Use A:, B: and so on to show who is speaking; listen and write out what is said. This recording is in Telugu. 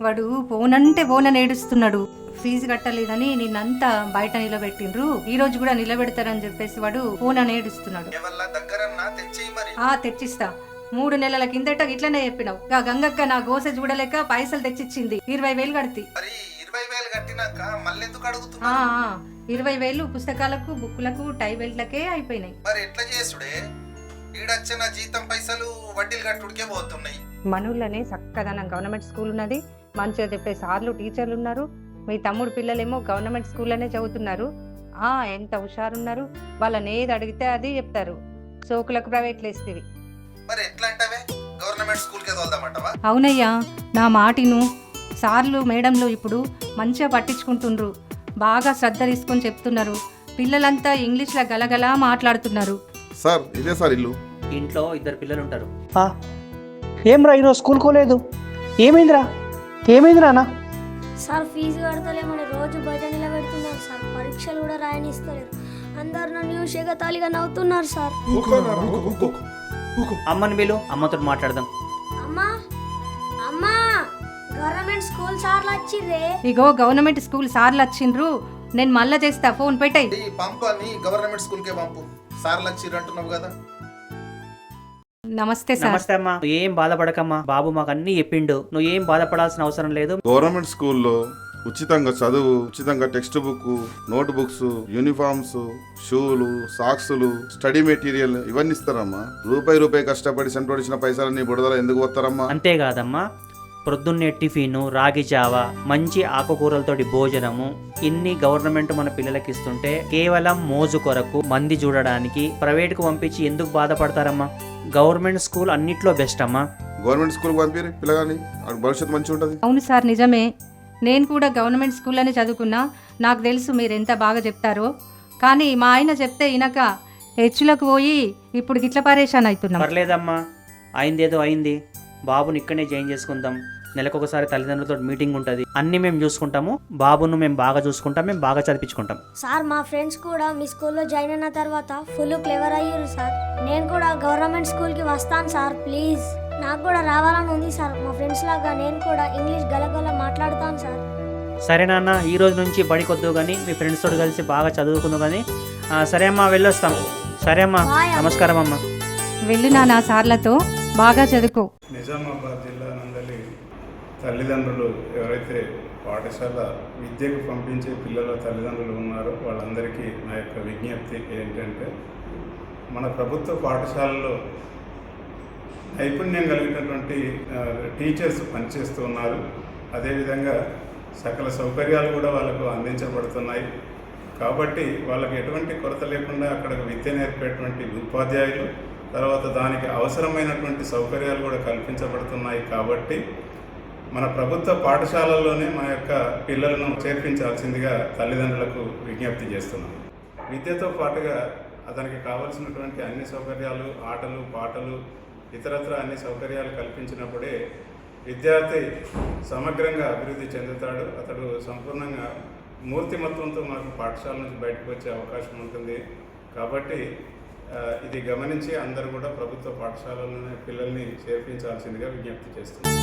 A: వాడు పోనంటే పోనని ఏడుస్తున్నాడు. ఫీజు కట్టలేదని నిన్నంతా బయట నిలబెట్టిండ్రు, ఈ రోజు కూడా నిలబెడతారని చెప్పేసి వాడు పోనని ఏడుస్తున్నాడు. తెచ్చిస్తా. 3 నెలల కిందట ఇట్లనే చెప్పినావు. గంగక్క నా గోసె చూడలేక పైసలు తెచ్చిచ్చింది. 20,000 కడితే 20,000 పుస్తకాలకు, బుక్కులకు, టై బెల్ట్లకే అయిపోయినాయి. మనూళ్ళనే చక్కదనం గవర్నమెంట్ స్కూల్ ఉన్నది, మంచిగా చెప్పే సార్లు, టీచర్లు ఉన్నారు. మీ తమ్ముడు పిల్లలేమో గవర్నమెంట్ స్కూల్లోనే చదువుతున్నారు. ఎంత హుషారున్నారు. వాళ్ళని ఏది అడిగితే అది చెప్తారు. సోకులకు ప్రైవేట్లు వేస్తేవి. అవునయ్యా, నా మాటిను. సార్లు మేడంలు ఇప్పుడు మంచిగా పట్టించుకుంటుండ్రు, బాగా శ్రద్ధ తీసుకొని చెప్తున్నారు. పిల్లలంతా ఇంగ్లీష్లో గలగలా మాట్లాడుతున్నారు.
B: సార్ ఇదే సార్ ఇల్లు.
C: ఇంట్లో 2 పిల్లలు ఉంటారు.
D: ఏం రా ఈరోజు స్కూల్ కోలేదు? ఏమైందిరా అన్న?
E: సార్ ఫీజు కడతలేమని రోజు బయట నిలబెడుతున్నారు సార్. పరీక్షలు కూడా రాయనిస్తలేరు. అందరు నన్ను ఎగతాళిగా నవ్వుతున్నారు సార్.
C: అమ్మని వీళ్ళు అమ్మతో మాట్లాడదాం.
E: అమ్మా అమ్మా, గవర్నమెంట్ స్కూల్ సార్లు వచ్చిర్రే.
A: ఇగో గవర్నమెంట్ స్కూల్ సార్లు వచ్చిండ్రు, నేను మళ్ళా చేస్తా. ఫోన్ పెట్టాయి.
B: పంపు అని గవర్నమెంట్ స్కూల్ కే పంపు. సార్లు వచ్చిర్రు అంటున్నావు కదా.
A: నమస్తే సార్.
C: నమస్తే అమ్మా. ఏం బాధపడకమ్మా, బాబు మాకు అన్ని చెప్పిండు. నువ్వు ఏం బాధపడాల్సిన అవసరం లేదు.
B: గవర్నమెంట్ స్కూల్లో ఉచితంగా చదువు, ఉచితంగా text book, note books, uniforms, షూలు, సాక్సులు, స్టడీ మెటీరియల్ ఇవన్నీ ఇస్తారమ్మా. రూపాయి కష్టపడి సెంటోడిచిన పైసలన్నీ బుడదల ఎందుకు వస్తారమ్మా?
C: అంతేకాదమ్మా, ప్రొద్దున్నే టిఫిన్, రాగి జావ, మంచి ఆకుకూరలతోటి భోజనము, ఇన్ని గవర్నమెంట్ మన పిల్లలకి ఇస్తుంటే కేవలం మోజు కొరకు, మంది చూడడానికి ప్రైవేట్ కు పంపించి ఎందుకు బాధపడతారమ్మా? గవర్నమెంట్ స్కూల్ అన్నిట్లో బెస్ట్ అమ్మా.
B: గవర్నమెంట్ స్కూల్ పంపిరి పిల్లగాని, భవిష్యత్తు మంచిగా ఉంటుంది.
A: అవును సార్, నిజమే. నేను కూడా గవర్నమెంట్ స్కూల్లోనే చదువుకున్నా. నాకు తెలుసు మీరు ఎంత బాగా చెప్తారో. కానీ మా ఆయన చెప్తే ఇనక హెచ్చులకు పోయి ఇప్పుడు గిట్ల పరేషాన్ అవుతున్నాం.
C: పర్లేదమ్మా, అయిందేదో అయింది. బాబుని ఇక్కడనే జాయిన్ చేసుకుందాం. నెలకొకసారి తల్లిదండ్రులతో మీటింగ్ ఉంటుంది. అన్ని మేము చూసుకుంటాము. బాబును మేము బాగా చూసుకుంటాం, మేము బాగా చదివించుకుంటాం.
E: సార్ మా ఫ్రెండ్స్ కూడా మీ స్కూల్లో జాయిన్ అయిన తర్వాత ఫుల్ క్లెవర్ అయ్యారు సార్. నేను కూడా గవర్నమెంట్ స్కూల్కి వస్తాను సార్. ప్లీజ్, నాకు కూడా రావాలని ఉంది సార్. మా ఫ్రెండ్స్ లాగా నేను కూడా ఇంగ్లీష్ గలగల మాట్లాడుతాను సార్.
C: సరే నాన్న, ఈ రోజు నుంచి బడికొద్దు కానీ మీ ఫ్రెండ్స్ తోటి కలిసి బాగా చదువుకుందు కానీ. సరే అమ్మా, వెళ్ళొస్తాం. సరే అమ్మా, నమస్కారం అమ్మా.
A: వెళ్ళు నా సార్లతో బాగా చదువుకో.
F: నిజామాబాద్ జిల్లా నందలి తల్లిదండ్రులు ఎవరైతే పాఠశాల విద్యకు పంపించే పిల్లల తల్లిదండ్రులు ఉన్నారో వాళ్ళందరికీ నా యొక్క విజ్ఞప్తి ఏంటంటే, మన ప్రభుత్వ పాఠశాలలో నైపుణ్యం కలిగినటువంటి టీచర్స్ పనిచేస్తూ ఉన్నారు. అదేవిధంగా సకల సౌకర్యాలు కూడా వాళ్ళకు అందించబడుతున్నాయి. కాబట్టి వాళ్ళకి ఎటువంటి కొరత లేకుండా అక్కడ విద్య నేర్పేటువంటి ఉపాధ్యాయులు, తర్వాత దానికి అవసరమైనటువంటి సౌకర్యాలు కూడా కల్పించబడుతున్నాయి. కాబట్టి మన ప్రభుత్వ పాఠశాలల్లోనే మన యొక్క పిల్లలను చేర్పించాల్సిందిగా తల్లిదండ్రులకు విజ్ఞప్తి చేస్తున్నాం. విద్యతో పాటుగా అతనికి కావలసినటువంటి అన్ని సౌకర్యాలు, ఆటలు, పాటలు, ఇతరత్ర అన్ని సౌకర్యాలు కల్పించినప్పుడే విద్యార్థి సమగ్రంగా అభివృద్ధి చెందుతాడు. అతడు సంపూర్ణంగా మూర్తిమత్వంతో మనకు పాఠశాల నుంచి బయటకు వచ్చే అవకాశం ఉంటుంది. కాబట్టి ఇది గమనించి అందరూ కూడా ప్రభుత్వ పాఠశాలలోనే పిల్లల్ని చేర్పించాల్సిందిగా విజ్ఞప్తి చేస్తున్నారు.